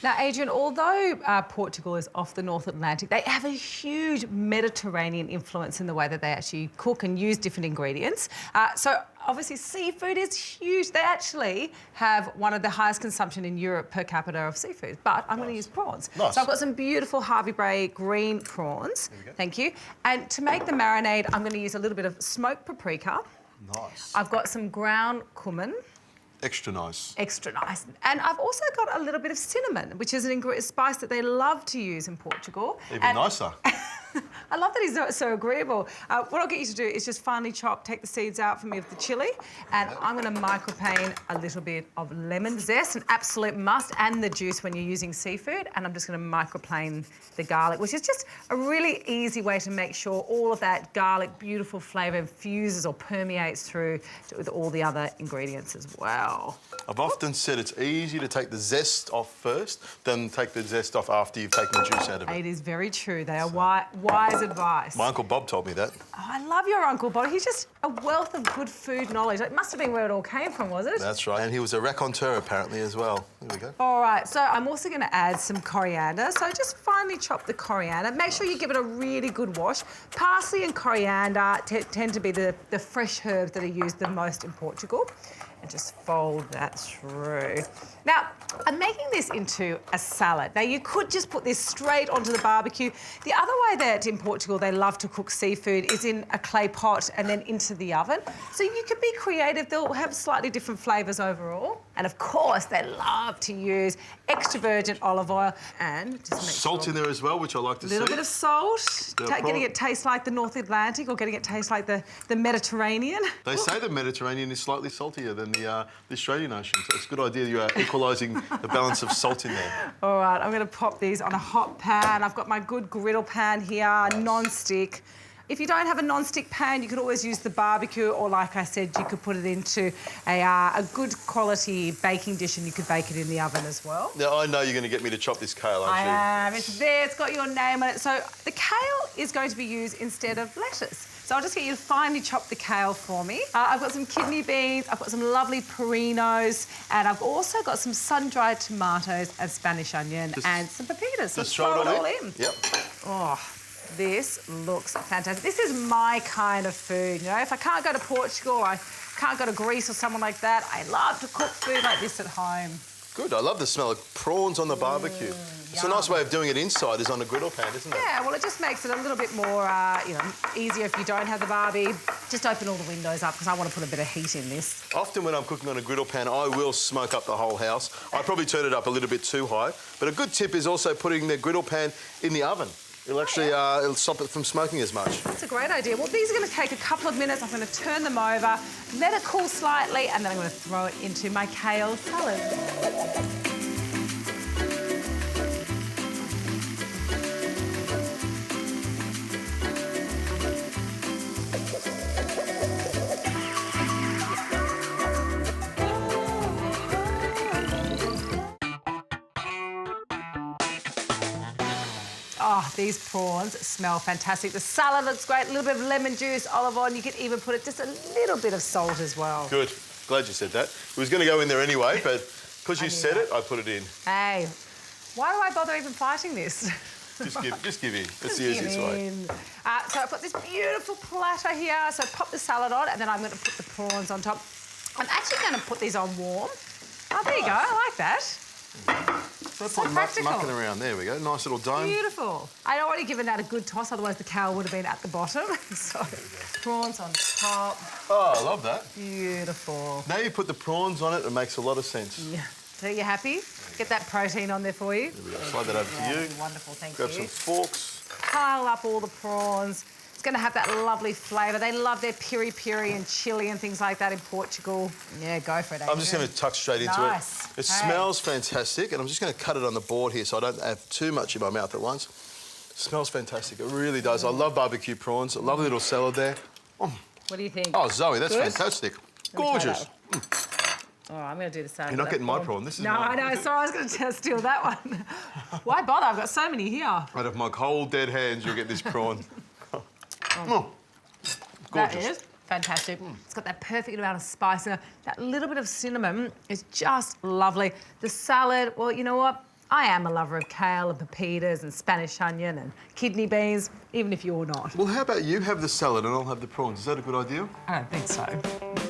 Now, Adrian, although Portugal is off the North Atlantic, they have a huge Mediterranean influence in the way that they actually cook and use different ingredients. So obviously seafood is huge. They actually have one of the highest consumption in Europe per capita of seafood, but I'm going to use prawns. Nice. So I've got some beautiful Harvey Bray green prawns. Thank you. And to make the marinade, I'm going to use a little bit of smoked paprika. Nice. I've got some ground cumin. Extra nice. Extra nice. And I've also got a little bit of cinnamon, which is a spice that they love to use in Portugal. Even nicer. I love that he's so agreeable. What I'll get you to do is just finely take the seeds out for me of the chilli, and I'm going to microplane a little bit of lemon zest, an absolute must, and the juice when you're using seafood. And I'm just going to microplane the garlic, which is just a really easy way to make sure all of that garlic, beautiful flavour infuses or permeates through with all the other ingredients as well. I've often said it's easy to take the zest off first, then take the zest off after you've taken the juice out of it. It is very true. They are wise advice. My Uncle Bob told me that. Oh, I love your Uncle Bob. He's just a wealth of good food knowledge. It must have been where it all came from, was it? That's right. And he was a raconteur, apparently, as well. There we go. All right, so I'm also going to add some coriander. So just finely chop the coriander. Make sure you give it a really good wash. Parsley and coriander tend to be the fresh herbs that are used the most in Portugal. And just fold that through. Now, I'm making this into a salad. Now, you could just put this straight onto the barbecue. The other way that in Portugal they love to cook seafood is in a clay pot and then into the oven. So you could be creative. They'll have slightly different flavours overall. And of course, they love to use extra virgin olive oil and just make salt in there as well, which I like to see. A little bit of salt, getting it taste like the North Atlantic or getting it taste like the Mediterranean. They say the Mediterranean is slightly saltier than the Australian Ocean, so it's a good idea you are equalising the balance of salt in there. All right, I'm going to pop these on a hot pan. I've got my good griddle pan here, non-stick. If you don't have a non-stick pan, you could always use the barbecue, or like I said, you could put it into a good quality baking dish and you could bake it in the oven as well. Now, I know you're going to get me to chop this kale, aren't you? I am. It's there. It's got your name on it. So the kale is going to be used instead of lettuce. So I'll just get you to finely chop the kale for me. I've got some kidney beans, I've got some lovely perinos, and I've also got some sun-dried tomatoes and Spanish onion and some pepitas. So just throw it all in. Yep. Oh, this looks fantastic. This is my kind of food, you know. If I can't go to Portugal, I can't go to Greece or someone like that, I love to cook food like this at home. Good. I love the smell of prawns on the barbecue. It's a nice way of doing it inside, is on a griddle pan, isn't it? Yeah, well, it just makes it a little bit more, easier if you don't have the barbie. Just open all the windows up because I want to put a bit of heat in this. Often when I'm cooking on a griddle pan, I will smoke up the whole house. I probably turn it up a little bit too high. But a good tip is also putting the griddle pan in the oven. It'll actually it'll stop it from smoking as much. That's a great idea. Well, these are going to take a couple of minutes. I'm going to turn them over, let it cool slightly, and then I'm going to throw it into my kale salad. Oh, these prawns smell fantastic. The salad looks great, a little bit of lemon juice, olive oil, and you could even put just a little bit of salt as well. Good. Glad you said that. It was going to go in there anyway, but because you said it, I put it in. Hey, why do I bother even fighting this? Just give in. That's the easiest way. So I've got this beautiful platter here. So pop the salad on, and then I'm going to put the prawns on top. I'm actually going to put these on warm. Oh, there you go. I like that. So practical. Mucking around. There we go. Nice little dome. Beautiful. I'd already given that a good toss, otherwise the kale would have been at the bottom. So prawns on top. Oh, I love that. Beautiful. Now you put the prawns on it, it makes a lot of sense. Yeah. So you happy? Get that protein on there for you. There we go. Slide that over to you. Wonderful, thank you. Grab some forks. Pile up all the prawns. It's going to have that lovely flavour. They love their piri-piri and chilli and things like that in Portugal. Yeah, go for it, Adrian. I'm just going to tuck straight into it. It smells fantastic, and I'm just going to cut it on the board here so I don't have too much in my mouth at once. It smells fantastic. It really does. I love barbecue prawns. A lovely little salad there. What do you think? Oh, Zoe, that's fantastic. Gorgeous. Oh, I'm going to do the salad. You're not getting my prawn. This is no, mine. I know. Sorry, I was going to steal that one. Why bother? I've got so many here. Out of my cold, dead hands, you'll get this prawn. Gorgeous. That is fantastic. It's got that perfect amount of spice. That little bit of cinnamon is just lovely. The salad, well, you know what? I am a lover of kale and pepitas and Spanish onion and kidney beans, even if you're not. Well, how about you have the salad and I'll have the prawns? Is that a good idea? I don't think so.